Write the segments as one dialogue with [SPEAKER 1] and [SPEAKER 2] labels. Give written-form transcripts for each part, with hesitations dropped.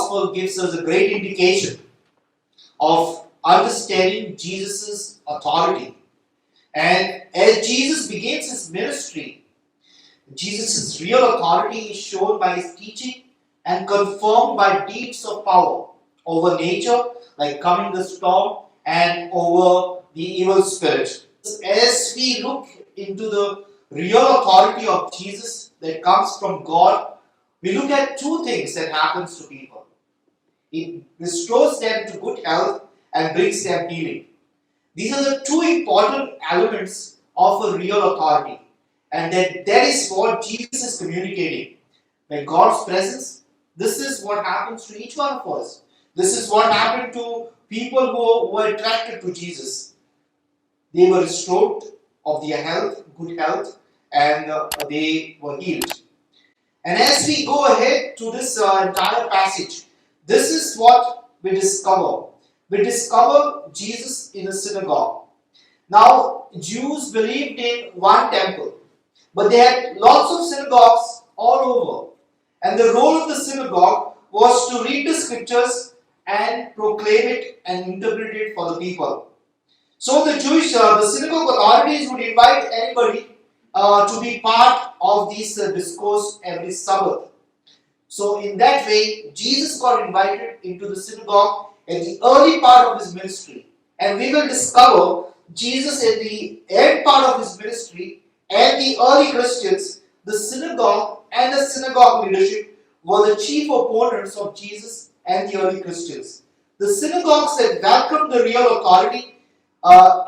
[SPEAKER 1] Gospel gives us a great indication of understanding Jesus' authority. And as Jesus begins his ministry, Jesus' real authority is shown by his teaching and confirmed by deeds of power over nature, like calming the storm, and over the evil spirit. As we look into the real authority of Jesus that comes from God, we look at two things that happens to people. It restores them to good health and brings them healing. These are the two important elements of a real authority. And that is what Jesus is communicating. By God's presence, this is what happens to each one of us. This is what happened to people who were attracted to Jesus. They were restored of their health, good health, and they were healed. And as we go ahead to this entire passage, this is what we discover. We discover Jesus in a synagogue. Now, Jews believed in one temple, but they had lots of synagogues all over. And the role of the synagogue was to read the scriptures and proclaim it and interpret it for the people. So the synagogue authorities would invite anybody to be part of this discourse every Sabbath. So in that way, Jesus got invited into the synagogue at the early part of his ministry. And we will discover Jesus at the end part of his ministry and the early Christians, the synagogue and the synagogue leadership were the chief opponents of Jesus and the early Christians. The synagogues that welcomed the real authority,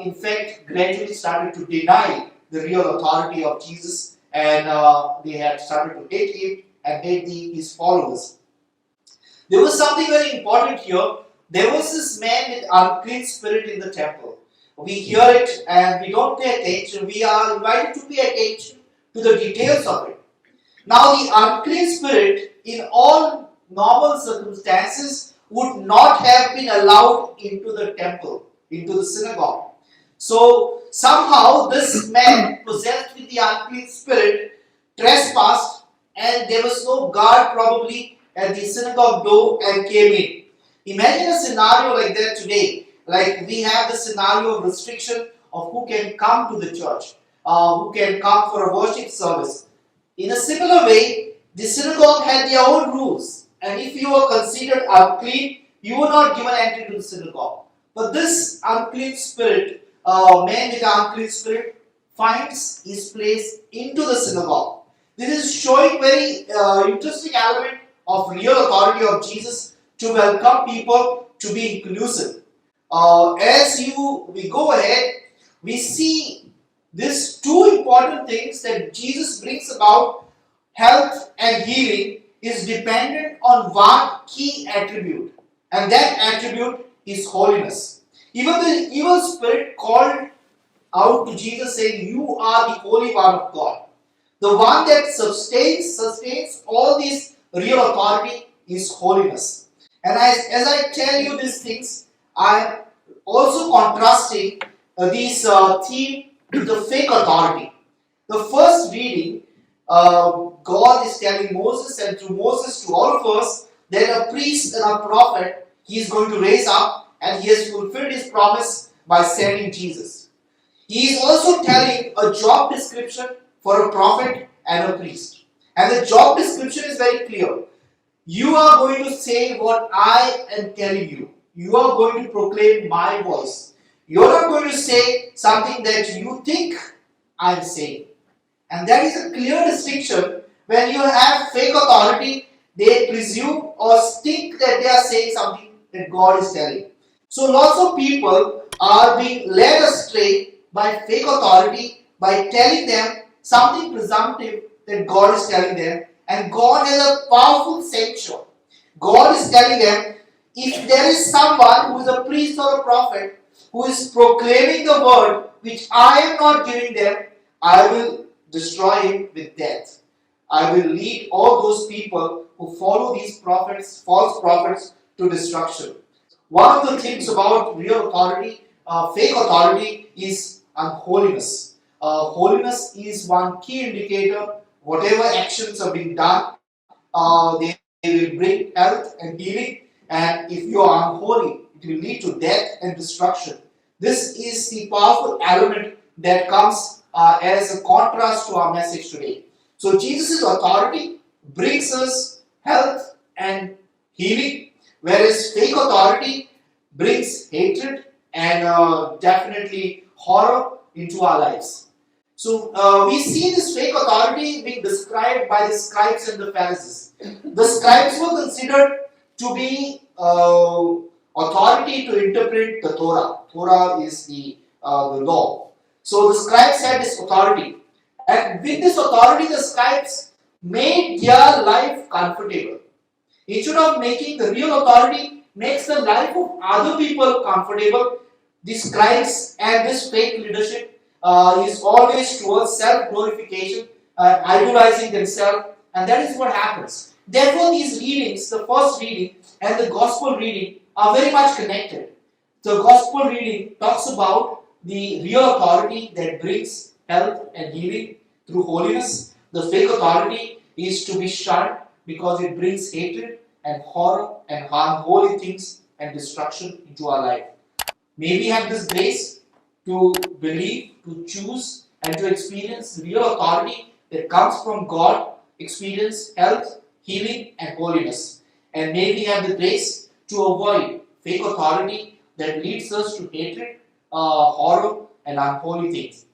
[SPEAKER 1] in fact, gradually started to deny the real authority of Jesus, and they had started to hate him and hate his followers. There was something very important here. There was this man with unclean spirit in the temple. We hear it and we don't pay attention. We are invited to pay attention to the details of it. Now, the unclean spirit, in all normal circumstances, would not have been allowed into the temple, into the synagogue. So, somehow this man possessed with the unclean spirit trespassed, and there was no guard probably at the synagogue door and came in. Imagine a scenario like that today. Like we have the scenario of restriction of who can come to the church, who can come for a worship service. In a similar way, the synagogue had their own rules, and if you were considered unclean, you were not given entry to the synagogue. But this unclean spirit, man with unclean spirit, finds his place into the synagogue. This is showing very interesting element of real authority of Jesus to welcome people, to be inclusive. As we go ahead, we see these two important things that Jesus brings about. Health and healing is dependent on one key attribute, and that attribute is holiness. Even the evil spirit called out to Jesus saying, "You are the Holy One of God." The one that sustains all this real authority is holiness. And as I tell you these things, I am also contrasting this theme with the fake authority. The first reading, God is telling Moses and through Moses to all of us that a priest and a prophet he is going to raise up, and he has fulfilled his promise by sending Jesus. He is also telling a job description for a prophet and a priest. And the job description is very clear. You are going to say what I am telling you. You are going to proclaim my voice. You are not going to say something that you think I am saying. And that is a clear distinction. When you have fake authority, they presume or think that they are saying something that God is telling. So lots of people are being led astray by fake authority by telling them something presumptive that God is telling them. And God has a powerful censure. God is telling them, if there is someone who is a priest or a prophet who is proclaiming the word which I am not giving them, I will destroy him with death. I will lead all those people who follow these prophets, false prophets, to destruction. One of the things about real authority, fake authority, is unholiness. Holiness is one key indicator. Whatever actions are being done, they They will bring health and healing, and if you are unholy, it will lead to death and destruction. This is the powerful element that comes as a contrast to our message today. So Jesus' authority brings us health and healing, whereas fake authority brings hatred and definitely horror into our lives. So we see this fake authority being described by the Scribes and the Pharisees. The Scribes were considered to be authority to interpret the Torah. Torah is the law. So the Scribes had this authority, and with this authority, the Scribes made their life comfortable. Instead of making the real authority makes the life of other people comfortable, the Scribes and this fake leadership is always towards self-glorification, idolizing themselves, and that is what happens. Therefore, these readings, the first reading and the gospel reading, are very much connected. The gospel reading talks about the real authority that brings health and healing through holiness. The fake authority is to be shunned because it brings hatred and horror and unholy things and destruction into our life. May we have this grace to believe, to choose, and to experience real authority that comes from God, experience health, healing, and holiness. And may we have the grace to avoid fake authority that leads us to hatred, horror, and unholy things.